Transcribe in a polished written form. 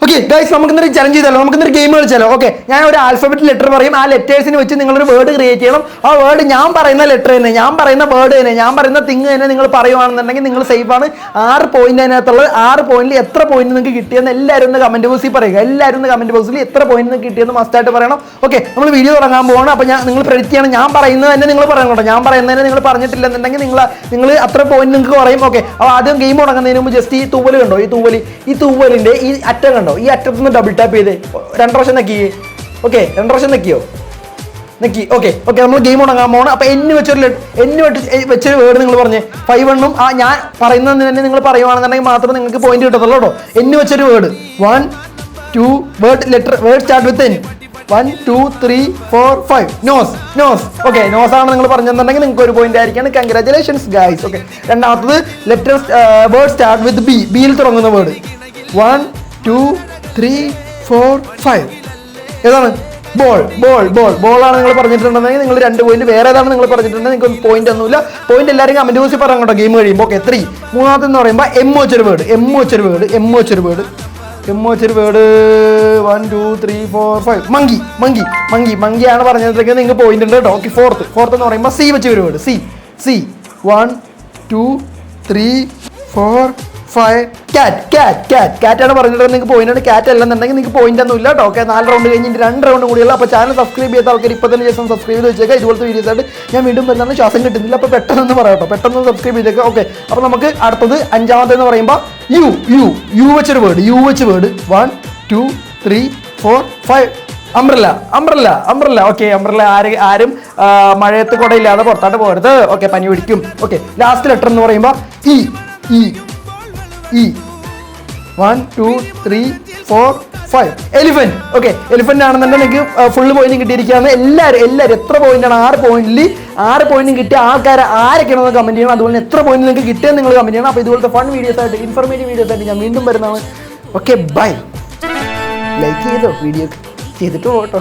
Okay guys, നമുക്കിന്നൊരു challenge ചെയ്താലോ, നമുക്കിന്നൊരു ഗെയിം കളിച്ചാലോ. ഓക്കെ, ഞാൻ ഒരു ആൽഫബറ്റ് ലെറ്റർ പറയും, ആ ലെറ്റേഴ്സിന് വെച്ച് നിങ്ങളൊരു വേർഡ് ക്രിയേറ്റ് ചെയ്യണം. ആ വേർഡ് ഞാൻ പറയുന്ന ലെറ്റർ തന്നെ, ഞാൻ പറയുന്ന വേർഡ് തന്നെ, ഞാൻ പറയുന്ന തിങ് തന്നെ നിങ്ങൾ പറയുവാണെന്നുണ്ടെങ്കിൽ നിങ്ങൾ സേഫ് ആണ്. 6 പോയിന്റ് അതിനകത്തുള്ളത്. 6 പോയിന്റിൽ എത്ര പോയിന്റ് നിങ്ങൾക്ക് കിട്ടിയെന്ന് എല്ലാവരും ഒന്ന് കമന്റ് ബോക്സിൽ പറയുക. എല്ലാവരും ഒന്ന് കമന്റ് ബോക്സിൽ എത്ര പോയിന്റ് നിങ്ങൾക്ക് കിട്ടിയെന്ന് മസ്റ്റായിട്ട് പറയണം. ഓക്കെ, നമ്മൾ വീഡിയോ തുടങ്ങാൻ പോകണം. അപ്പോൾ നിങ്ങൾ പ്രെഡിക്റ്റ് ചെയ്യണം. ഞാൻ പറയുന്നത് തന്നെ നിങ്ങൾ പറയണം കേട്ടോ. ഞാൻ പറയുന്നതിന് നിങ്ങൾ പറഞ്ഞിട്ടില്ലെന്നുണ്ടെങ്കിൽ നിങ്ങൾ അത്ര പോയിന്റ് നിങ്ങൾക്ക് പറയും. ഓക്കെ, അപ്പോൾ ആദ്യം ഗെയിം തുടങ്ങുന്നതിന് മുമ്പ് ജസ്റ്റ് ഈ തൂവൽ കണ്ടോ, ഈ തൂവലിന്റെ ഈ അറ്റം കണ്ടോ, ഈ അറ്റത്ത് നിന്ന് ഡബിൾ ടാപ്പ് ചെയ്ത് 2 പ്രാവശ്യം നെക്കി. ഓക്കെ, 2 പ്രാവശ്യം നെക്കിയോ? നെക്കി. ഓക്കെ, നമ്മൾ ഗെയിം തുടങ്ങാൻ പോകണം. അപ്പോൾ എന്നെ വെച്ചൊരു വേർഡ് നിങ്ങൾ പറഞ്ഞേ. 5 എണ്ണം ഞാൻ പറയുന്നതിന് തന്നെ നിങ്ങൾ പറയുവാണെന്നുണ്ടെങ്കിൽ മാത്രമേ നിങ്ങൾക്ക് പോയിന്റ് കിട്ടത്തുള്ളൂ കേട്ടോ. എന്നെ വെച്ചൊരു word 1 2 word start with N. 1 2 3 4 5. Nose. Okay, nose ആണ് നിങ്ങൾ പറഞ്ഞെന്നുണ്ടെങ്കിൽ നിങ്ങൾക്ക് ഒരു പോയിന്റ് ആയിരിക്കാണ്. Congratulations guys. ഓക്കെ, രണ്ടാമത്തത് വേർഡ് സ്റ്റാർട്ട് വിത്ത് B. ബിയിൽ തുടങ്ങുന്ന വേർഡ് 1 2 3 4 5. ഏതാണ്? ബോളാണ് നിങ്ങൾ പറഞ്ഞിട്ടുണ്ടെങ്കിൽ നിങ്ങൾ 2 പോയിന്റ്. വേറെ ഏതാണ് നിങ്ങൾ പറഞ്ഞിട്ടുണ്ടെങ്കിൽ നിങ്ങൾക്ക് പോയിന്റ് ഒന്നുമില്ല. പോയിന്റ് എല്ലാവരും കമന്റ് ബോക്സിൽ പറയാം കേട്ടോ ഗെയിം കഴിയുമ്പോൾ. ഓക്കെ, 3. മൂന്നാമത്തെ എന്ന് പറയുമ്പോൾ എം വെച്ചൊരു വേർഡ് 1 2 3 4 5. മങ്കിയാണ് പറഞ്ഞിട്ടുണ്ടെങ്കിൽ നിങ്ങൾക്ക് പോയിന്റ് ഉണ്ട് കേട്ടോ. ഓക്കെ, ഫോർത്ത് എന്ന് പറയുമ്പോൾ സി വെച്ചൊരു വേർഡ് സി 1 2 3 4 5. ക്യാറ്റാണ് പറഞ്ഞിട്ടുണ്ടെങ്കിൽ നിങ്ങൾക്ക് പോയിന്റ് ആണ്. ക്യാറ്റ് അല്ലെന്നുണ്ടെങ്കിൽ നിങ്ങൾക്ക് പോയിന്റ് ഒന്നും ഇല്ല കേട്ടോ. ഓക്കെ, 4 റൗണ്ട് കഴിഞ്ഞിട്ട് 2 റൗണ്ട് കൂടിയുള്ള. അപ്പോൾ ചാനൽ സബ്സ്ക്രൈബ് ചെയ്ത ആൾക്കാർ ഇപ്പോൾ തന്നെ ജസ്റ്റ് സബ്സ്ക്രൈബ് ചെയ്ത് വെച്ചേക്കാം. ഇതുപോലത്തെ വീഡിയോസ് ആയിട്ട് ഞാൻ വീണ്ടും വരുന്നതാണ്. ശ്വാസം കിട്ടുന്നില്ല, അപ്പോൾ പെട്ടെന്ന് പറയാം കേട്ടോ. പെട്ടെന്ന് സബ്സ്ക്രൈബ് ചെയ്തേക്കാം. ഓക്കെ, അപ്പോൾ നമുക്ക് അടുത്തത് 5ാമത്തെ എന്ന് പറയുമ്പോൾ യു വെച്ചൊരു വേർഡ് 1 2 3 4 5. അംബ്രല്ല. ഓക്കെ, അംബ്രല്ല ആരും മഴയത്ത് കുടയില്ലാതെ പുറത്തായിട്ട് പോകരുത്. ഓക്കെ, പനി പിടിക്കും. ഓക്കെ, ലാസ്റ്റ് ലെറ്റർ എന്ന് പറയുമ്പോൾ ഇ 1 2 3 4 5. എലിഫന്റ്. ഓക്കെ, എലിഫന്റ് ആണെന്നുണ്ടെങ്കിൽ നിങ്ങൾക്ക് ഫുള്ള് പോയിന്റ് കിട്ടിയിരിക്കുകയാണ്. എല്ലാവരും എത്ര പോയിന്റ് ആണ് 6 പോയിന്റും കിട്ടിയ ആൾക്കാർ ആരൊക്കെയാണെന്ന് കമന്റ് ചെയ്യണം. അതുപോലെ എത്ര പോയിന്റ് നിങ്ങൾക്ക് കിട്ടിയെന്ന് നിങ്ങൾ കമന്റ് ചെയ്യണം. അപ്പോൾ ഇതുപോലത്തെ ഫൺ വീഡിയോസ് ആയിട്ട്, ഇൻഫോർമേറ്റീവ് വീഡിയോസ് ആയിട്ട് ഞാൻ വീണ്ടും വരുന്നതാണ്. Okay, bye. ലൈക്ക് ചെയ്തോ, വീഡിയോ ചെയ്തിട്ട് പോട്ടോ.